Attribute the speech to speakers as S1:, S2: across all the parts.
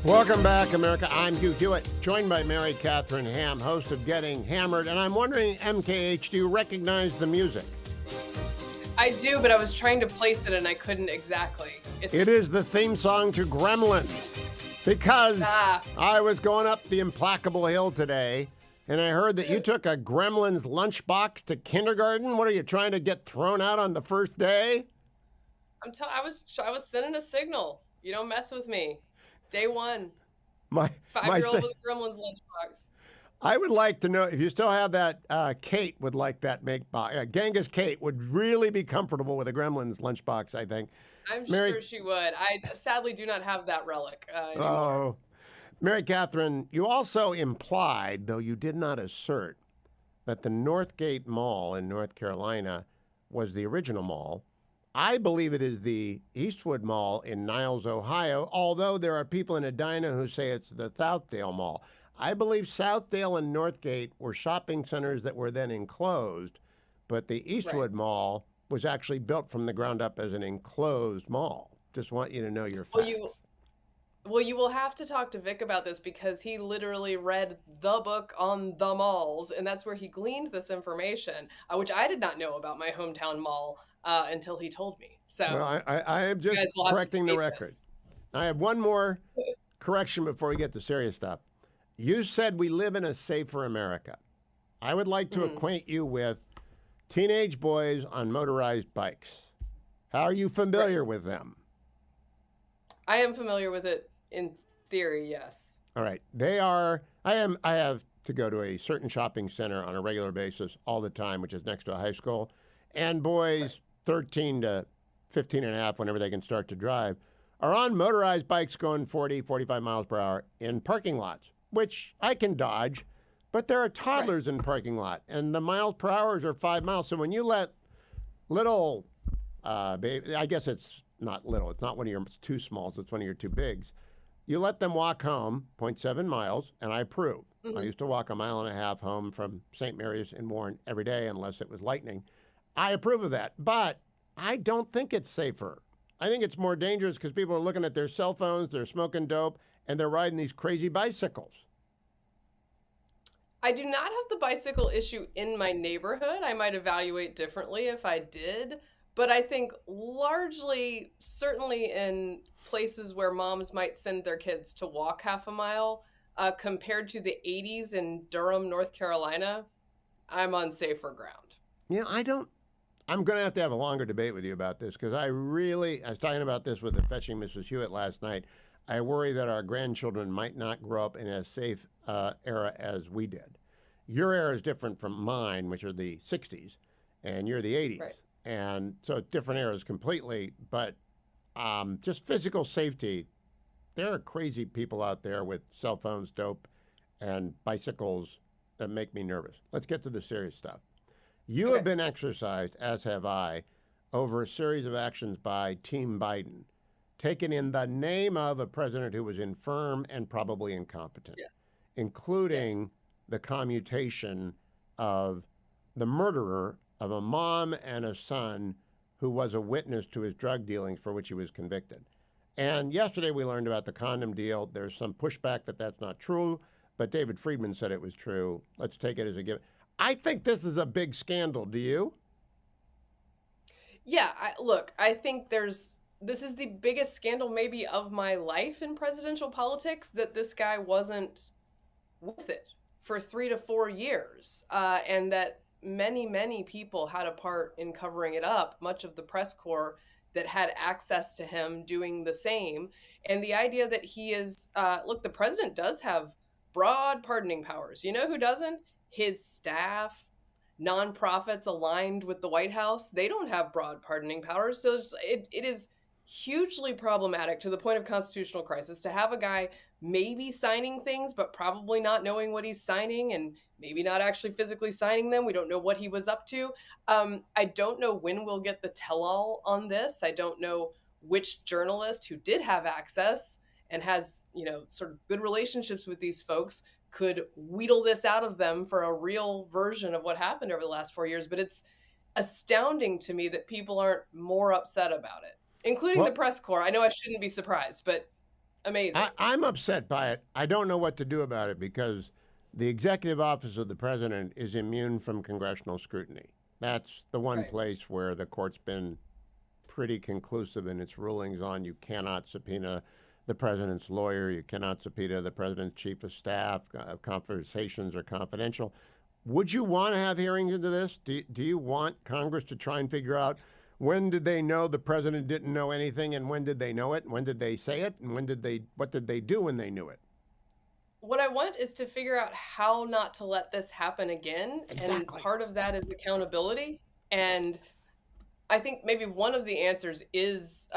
S1: Welcome back, America. I'm Hugh Hewitt, joined by Mary Katharine Ham, host of Getting Hammered. And I'm wondering, MKH, do you recognize the music?
S2: I do, but I was trying to place it and I couldn't exactly.
S1: It is the theme song to Gremlins. Because I was going up the implacable hill today, and I heard that you took a Gremlins lunchbox to kindergarten. What are you trying to get thrown out on the first day?
S2: I was sending a signal. You don't mess with me. Day one.
S1: My
S2: 5-year-old with a Gremlins lunchbox.
S1: I would like to know if you still have that. Kate would like that make box. Genghis Kate would really be comfortable with a Gremlins lunchbox, I think.
S2: I'm sure she would. I sadly do not have that relic anymore.
S1: Oh, Mary Katharine, you also implied, though you did not assert, that the Northgate Mall in North Carolina was the original mall. I believe it is the Eastwood Mall in Niles, Ohio, although there are people in Edina who say it's the Southdale Mall. I believe Southdale and Northgate were shopping centers that were then enclosed, but the Eastwood Mall was actually built from the ground up as an enclosed mall. Just want you to know your facts.
S2: Well, you will have to talk to Vic about this because he literally read the book on the malls, and that's where he gleaned this information, which I did not know about my hometown mall until he told me. So
S1: well, I am just correcting the record. I have one more correction before we get to serious stuff. You said we live in a safer America. I would like to acquaint you with teenage boys on motorized bikes. How are you familiar with them?
S2: I am familiar with it in theory, yes.
S1: All right. I have to go to a certain shopping center on a regular basis all the time, which is next to a high school. And boys 13 to 15 and a half, whenever they can start to drive, are on motorized bikes going 40, 45 miles per hour in parking lots, which I can dodge. But there are toddlers in the parking lot, and the miles per hour are 5 miles. So when you let little, baby, I guess it's not little. It's not one of your two smalls. It's one of your two bigs. You let them walk home 0.7 miles, and I approve. I used to walk 1.5 miles home from St. Mary's in Warren every day, unless it was lightning. I approve of that, but I don't think it's safer. I think it's more dangerous because people are looking at their cell phones, they're smoking dope, and they're riding these crazy bicycles.
S2: I do not have the bicycle issue in my neighborhood. I might evaluate differently if I did. But I think largely, certainly in places where moms might send their kids to walk half a mile, compared to the 80s in Durham, North Carolina, I'm on safer ground.
S1: Yeah, I'm going to have a longer debate with you about this because I was talking about this with the Fetching Mrs. Hewitt last night. I worry that our grandchildren might not grow up in as safe era as we did. Your era is different from mine, which are the 60s, and you're the 80s. Right. And so different eras completely, but just physical safety. There are crazy people out there with cell phones, dope, and bicycles that make me nervous. Let's get to the serious stuff. You have been exercised, as have I, over a series of actions by Team Biden, taken in the name of a president who was infirm and probably incompetent, including the commutation of the murderer of a mom and a son who was a witness to his drug dealings for which he was convicted. And yesterday we learned about the condom deal. There's some pushback that that's not true, but David Friedman said it was true. Let's take it as a given. I think this is a big scandal. Do you?
S2: Yeah, I think this is the biggest scandal maybe of my life in presidential politics, that this guy wasn't with it for 3 to 4 years, and that many people had a part in covering it up, much of the press corps that had access to him doing the same. And the idea that he is, the president does have broad pardoning powers. You know who doesn't? His staff, nonprofits aligned with the White House, they don't have broad pardoning powers. So it is hugely problematic to the point of constitutional crisis to have a guy maybe signing things, but probably not knowing what he's signing and maybe not actually physically signing them. We don't know what he was up to. I don't know when we'll get the tell-all on this. I don't know which journalist who did have access and has, sort of good relationships with these folks could wheedle this out of them for a real version of what happened over the last 4 years. But it's astounding to me that people aren't more upset about it, including the press corps. I know I shouldn't be surprised, but amazing.
S1: I'm upset by it. I don't know what to do about it because the executive office of the president is immune from congressional scrutiny. That's the one
S2: Right.
S1: place where the court's been pretty conclusive in its rulings on you cannot subpoena the president's lawyer, you cannot subpoena the president's chief of staff, conversations are confidential. Would you want to have hearings into this? Do you want Congress to try and figure out when did they know the president didn't know anything and when did they know it? And when did they say it? And what did they do when they knew it?
S2: What I want is to figure out how not to let this happen again. And
S1: Exactly.
S2: part of that is accountability. And I think maybe one of the answers is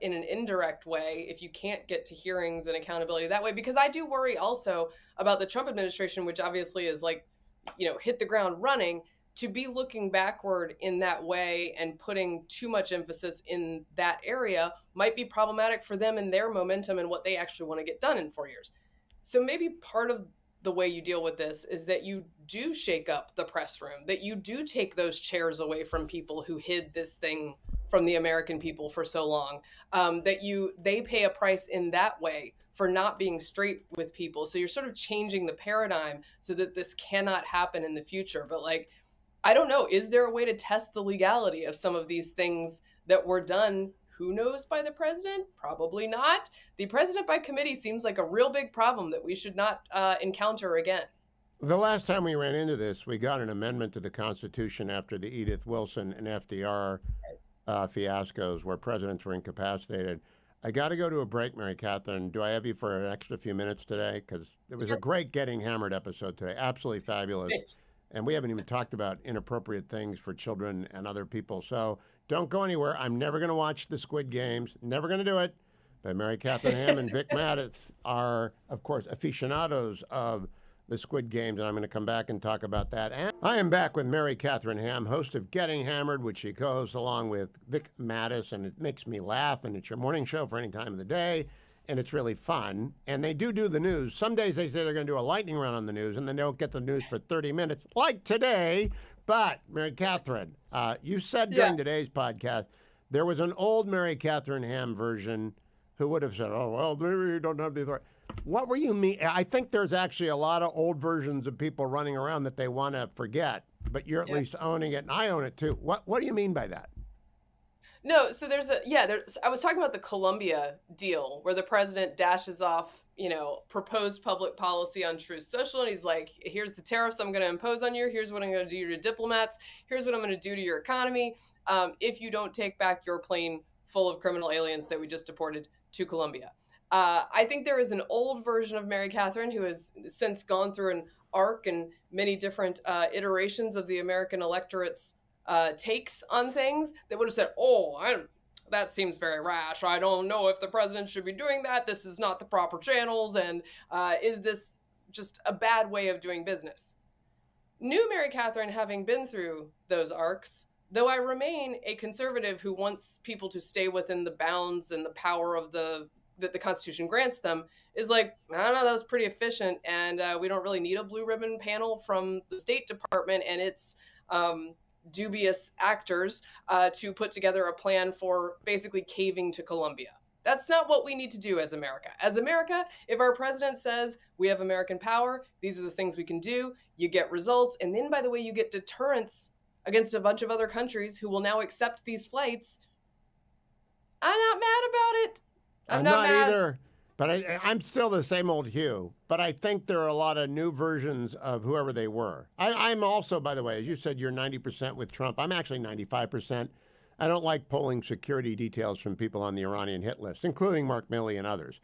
S2: in an indirect way, if you can't get to hearings and accountability that way, because I do worry also about the Trump administration, which obviously is like, hit the ground running, to be looking backward in that way and putting too much emphasis in that area might be problematic for them and their momentum and what they actually want to get done in 4 years. So maybe part of the way you deal with this is that you do shake up the press room, that you do take those chairs away from people who hid this thing from the American people for so long, they pay a price in that way for not being straight with people. So you're sort of changing the paradigm so that this cannot happen in the future. But like, I don't know, is there a way to test the legality of some of these things that were done? Who knows, by the president? Probably not. The president by committee seems like a real big problem that we should not encounter again.
S1: The last time we ran into this, we got an amendment to the Constitution after the Edith Wilson and FDR fiascos where presidents were incapacitated. I got to go to a break, Mary Catherine. Do I have you for an extra few minutes today? Because it was a great Getting Hammered episode today. Absolutely fabulous. And we haven't even talked about inappropriate things for children and other people. So don't go anywhere. I'm never going to watch the Squid Games. Never going to do it. But Mary Catherine Ham and Vic Maddux are, of course, aficionados of the Squid Games, and I'm going to come back and talk about that. And I am back with Mary Catherine Ham, host of Getting Hammered, which she goes along with Vic Maddux, and it makes me laugh, and it's your morning show for any time of the day, and it's really fun. And they do the news. Some days they say they're going to do a lightning round on the news, and then they don't get the news for 30 minutes, like today. But, Mary Catherine, you said during today's podcast, there was an old Mary Catherine Ham version who would have said, oh, well, maybe you don't have the authority. What were you mean? I think there's actually a lot of old versions of people running around that they want to forget, but you're at least owning it, and I own it too. What do you mean by that?
S2: No, so I was talking about the Colombia deal where the president dashes off, proposed public policy on Truth Social. And he's like, here's the tariffs I'm going to impose on you. Here's what I'm going to do to diplomats. Here's what I'm going to do to your economy. If you don't take back your plane full of criminal aliens that we just deported to Colombia. I think there is an old version of Mary Catherine who has since gone through an arc and many different iterations of the American electorate's takes on things that would have said, that seems very rash. I don't know if the president should be doing that. This is not the proper channels. And is this just a bad way of doing business? New Mary Catherine, having been through those arcs, though I remain a conservative who wants people to stay within the bounds and the power of that the Constitution grants them, is like, I don't know, that was pretty efficient, and we don't really need a blue ribbon panel from the State Department and its dubious actors to put together a plan for basically caving to Colombia. That's not what we need to do as America. As America, if our president says we have American power, these are the things we can do, you get results, and then, by the way, you get deterrence against a bunch of other countries who will now accept these flights. I'm not mad about it.
S1: I'm not either, but I'm still the same old Hugh. But I think there are a lot of new versions of whoever they were. I'm also, by the way, as you said, you're 90% with Trump. I'm actually 95%. I don't like pulling security details from people on the Iranian hit list, including Mark Milley and others.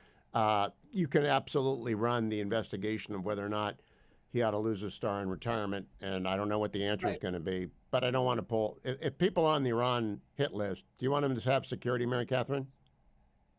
S1: You can absolutely run the investigation of whether or not he ought to lose a star in retirement, and I don't know what the answer is going to be. But I don't want to pull. If people on the Iran hit list, do you want them to have security, Mary Catherine?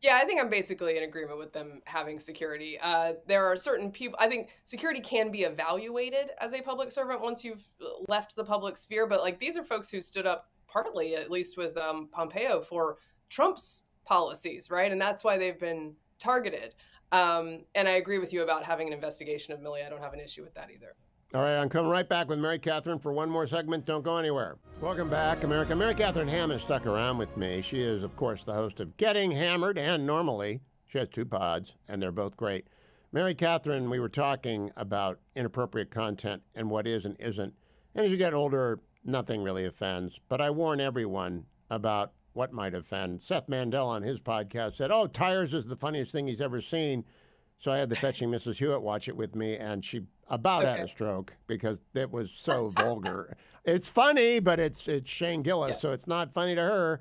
S2: Yeah, I think I'm basically in agreement with them having security. There are certain people, I think security can be evaluated as a public servant once you've left the public sphere. But like, these are folks who stood up partly, at least with Pompeo, for Trump's policies, right? And that's why they've been targeted. And I agree with you about having an investigation of Milley. I don't have an issue with that either.
S1: All right, I'm coming right back with Mary Catherine for one more segment. Don't go anywhere. Welcome back, America. Mary Catherine Ham has stuck around with me. She is, of course, the host of Getting Hammered and normally She has 2 pods, and they're both great. Mary Catherine, we were talking about inappropriate content and what is and isn't. And as you get older, nothing really offends. But I warn everyone about what might offend. Seth Mandel on his podcast said, "Oh, Tires is the funniest thing he's ever seen." So I had the Fetching Mrs. Hewitt watch it with me, and she about had a stroke because it was so vulgar. It's funny, but it's Shane Gillis, so it's not funny to her.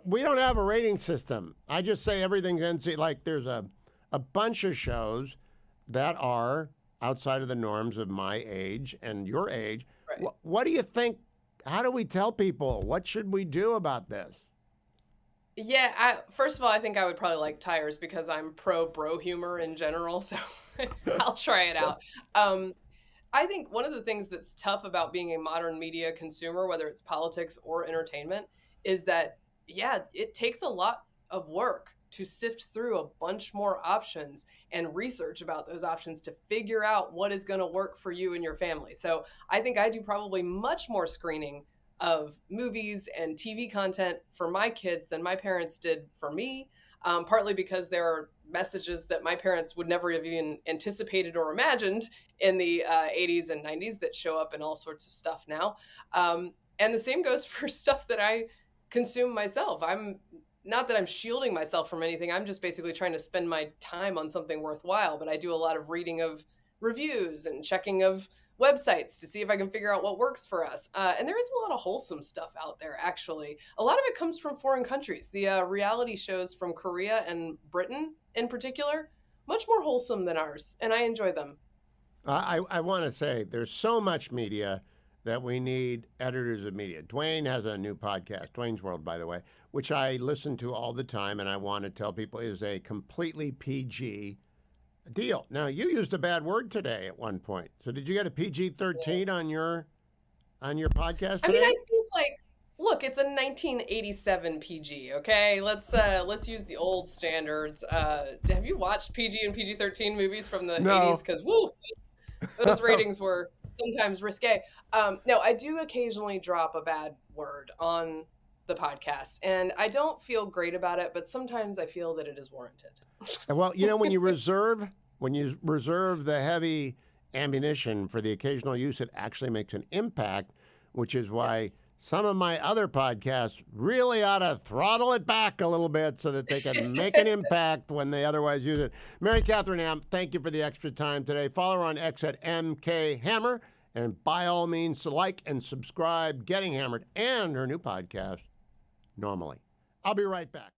S1: We don't have a rating system. I just say everything's NC. Like there's a bunch of shows that are outside of the norms of my age and your age.
S2: Right.
S1: What do you think? How do we tell people? What should we do about this?
S2: Yeah, first of all, I think I would probably like Tires because I'm pro bro humor in general, so I'll try it out. I think one of the things that's tough about being a modern media consumer, whether it's politics or entertainment, is that, yeah, it takes a lot of work to sift through a bunch more options and research about those options to figure out what is going to work for you and your family. So I think I do probably much more screening of movies and TV content for my kids than my parents did for me, partly because there are messages that my parents would never have even anticipated or imagined in the 80s and 90s that show up in all sorts of stuff now. And the same goes for stuff that I consume myself. I'm not that I'm shielding myself from anything. I'm just basically trying to spend my time on something worthwhile. But I do a lot of reading of reviews and checking of websites to see if I can figure out what works for us. And there is a lot of wholesome stuff out there, actually. A lot of it comes from foreign countries. The reality shows from Korea and Britain in particular, much more wholesome than ours. And I enjoy them.
S1: I want to say there's so much media that we need editors of media. Dwayne has a new podcast, Dwayne's World, by the way, which I listen to all the time, and I want to tell people is a completely PG deal. Now, you used a bad word today at one point. So did you get a PG-13 on your podcast today?
S2: I mean, I think look, it's a 1987 PG. Okay, let's use the old standards. Have you watched PG and PG-13 movies from the 80s? Because those ratings were sometimes risque. No, I do occasionally drop a bad word on the podcast, and I don't feel great about it, but sometimes I feel that it is warranted.
S1: Well, when you reserve the heavy ammunition for the occasional use, it actually makes an impact, which is why some of my other podcasts really ought to throttle it back a little bit so that they can make an impact when they otherwise use it. Mary Katharine Ham, thank you for the extra time today. Follow her on X at MKHammer, and by all means, like and subscribe, Getting Hammered, and her new podcast, Normally. I'll be right back.